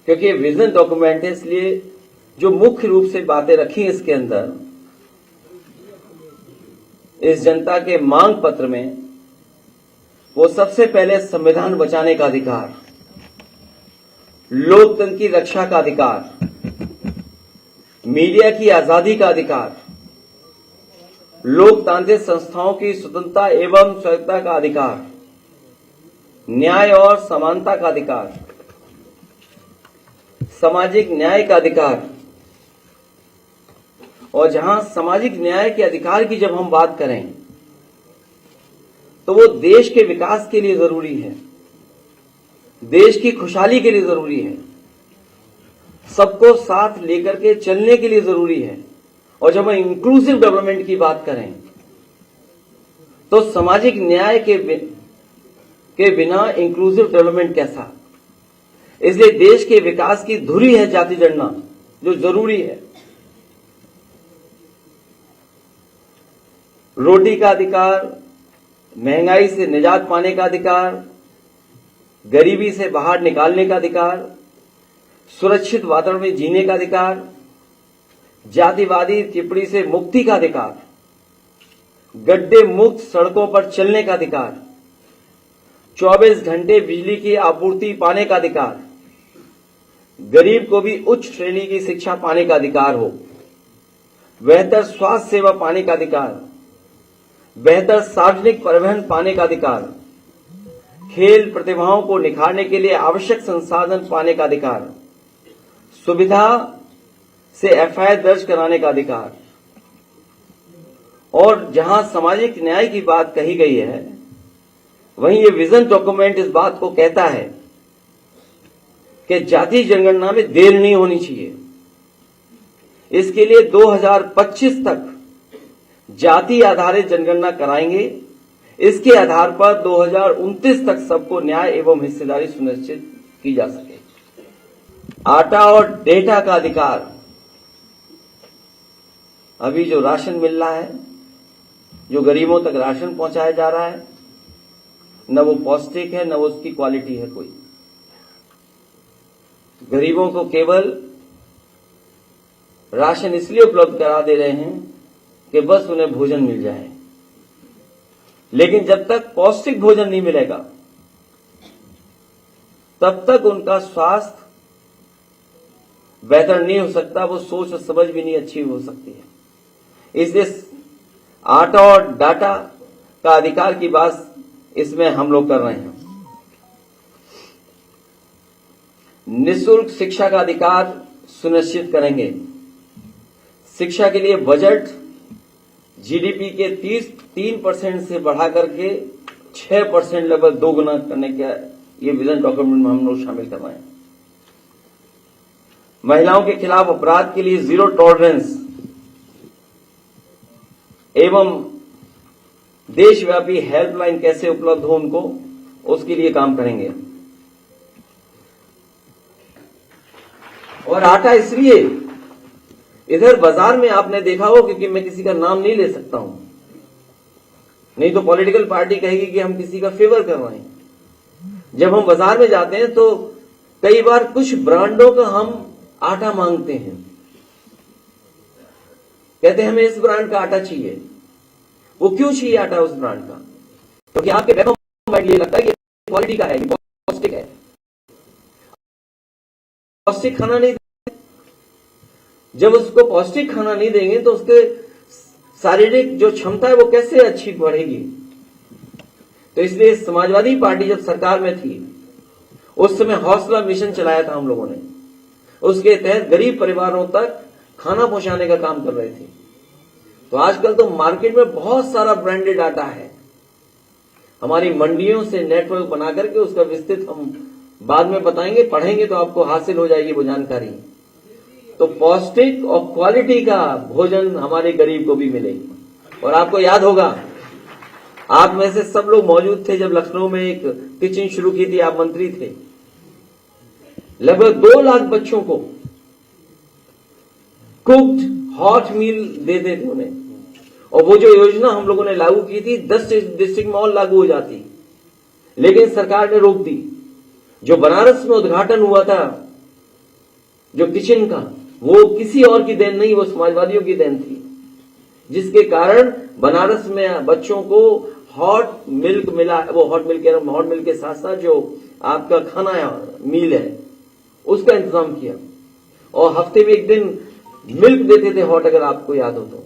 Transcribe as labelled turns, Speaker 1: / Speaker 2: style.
Speaker 1: क्योंकि ये vision document है, इसलिए जो मुख्य रूप से बातें रखी इसके अंदर, इस जनता के मांग पत्र में, वो सबसे पहले संविधान बचाने का अधिकार, लोकतंत्र की रक्षा का अधिकार, मीडिया की आजादी का अधिकार, लोकतांत्रिक संस्थाओं की स्वतंत्रता एवं स्वायत्तता का अधिकार, न्याय और समानता का अधिकार, सामाजिक न्याय का अधिकार। और जहां सामाजिक न्याय के अधिकार की जब हम बात करें तो वो देश के विकास के लिए जरूरी है, देश की खुशहाली के लिए जरूरी है, सबको साथ लेकर के चलने के लिए जरूरी है। और जब हम इंक्लूसिव डेवलपमेंट की बात करें तो सामाजिक न्याय के बिना इंक्लूसिव डेवलपमेंट कैसा। इसलिए देश के विकास की धुरी है जाति जनगणना, जो जरूरी है। रोटी का अधिकार, महंगाई से निजात पाने का अधिकार, गरीबी से बाहर निकालने का अधिकार, सुरक्षित वातावरण में जीने का अधिकार, जातिवादी टिप्पणी से मुक्ति का अधिकार, गड्ढे मुक्त सड़कों पर चलने का अधिकार, 24 घंटे बिजली की आपूर्ति पाने का अधिकार, गरीब को भी उच्च श्रेणी की शिक्षा पाने का अधिकार हो, बेहतर स्वास्थ्य सेवा पाने का अधिकार, बेहतर सार्वजनिक परिवहन पाने का अधिकार, खेल प्रतिभाओं को निखारने के लिए आवश्यक संसाधन पाने का अधिकार, सुविधा से एफआईआर दर्ज कराने का अधिकार। और जहां सामाजिक न्याय की बात कही गई है, वहीं ये विजन डॉक्यूमेंट इस बात को कहता है कि जातीय जनगणना में देर नहीं होनी चाहिए। इसके लिए 2025 तक जाति आधारित जनगणना कराएंगे। इसके आधार पर 2029 तक सबको न्याय एवं हिस्सेदारी सुनिश्चित की जा सके। आटा और डेटा का अधिकार, अभी जो राशन मिल रहा है, जो गरीबों तक राशन पहुंचाया जा रहा है, न वो पौष्टिक है, न वो उसकी क्वालिटी है कोई। गरीबों को केवल राशन इसलिए उपलब्ध करा दे रहे हैं कि बस उन्हें भोजन मिल जाए, लेकिन जब तक पौष्टिक भोजन नहीं मिलेगा तब तक उनका स्वास्थ्य बेहतर नहीं हो सकता, वो सोच और समझ भी नहीं अच्छी हो सकती है। इसलिए आटा और डाटा का अधिकार की बात इसमें हम लोग कर रहे हैं। निःशुल्क शिक्षा का अधिकार सुनिश्चित करेंगे। शिक्षा के लिए बजट जीडीपी के 3% से बढ़ा करके 6% लगभग 2 गुना करने का ये विजन डॉक्यूमेंट में हम लोग शामिल कर रहे हैं। महिलाओं के खिलाफ अपराध के लिए जीरो टॉलरेंस एवं देशव्यापी हेल्पलाइन कैसे उपलब्ध हो उनको, उसके लिए काम करेंगे। और आटा इसलिए इधर बाजार में आपने देखा हो, क्योंकि मैं किसी का नाम नहीं ले सकता हूं, नहीं तो पॉलिटिकल पार्टी कहेगी कि हम किसी का फेवर कर रहे हैं। जब हम बाजार में जाते हैं तो कई बार कुछ ब्रांडों का हम आटा मांगते हैं, कहते हैं हमें इस ब्रांड का आटा चाहिए। वो क्यों चाहिए आटा उस ब्रांड का? क्योंकि आपके बैक माइंड ये लगता है कि क्वालिटी का है, ये पौष्टिक है। पौष्टिक खाना नहीं, जब उसको पौष्टिक खाना नहीं देंगे तो उसके शारीरिक जो क्षमता है वो कैसे अच्छी बढ़ेगी। तो इसलिए समाजवादी पार्टी जब सरकार में थी उस समय हौसला मिशन चलाया था हम लोगों ने। उसके तहत गरीब परिवारों तक खाना पहुंचाने का काम कर रहे थे। तो आजकल तो मार्केट में बहुत सारा ब्रांडेड आटा है। हमारी मंडियों से नेटवर्क बना करके उसका विस्तृत हम बाद में बताएंगे, पढ़ेंगे तो आपको हासिल हो जाएगी वो जानकारी। तो पौष्टिक और क्वालिटी का भोजन हमारे गरीब को भी मिले। और आपको याद होगा, आप में से सब लोग मौजूद थे जब लखनऊ में एक किचन शुरू की थी, आप मंत्री थे। लगभग 2 लाख बच्चों को कुक्ड हॉट मील देते थे उन्हें। और वो जो योजना हम लोगों ने लागू की थी 10 डिस्ट्रिक्ट में और लागू हो जाती, लेकिन सरकार ने रोक दी। जो बनारस में उद्घाटन हुआ था जो किचन का, वो किसी और की देन नहीं, वो समाजवादियों की देन थी, जिसके कारण बनारस में बच्चों को हॉट मिल्क मिला। वो हॉट मिल्क के साथ साथ जो आपका खाना मील है उसका इंतजाम किया, और हफ्ते में एक दिन मिल्क देते थे हॉट, अगर आपको याद हो तो।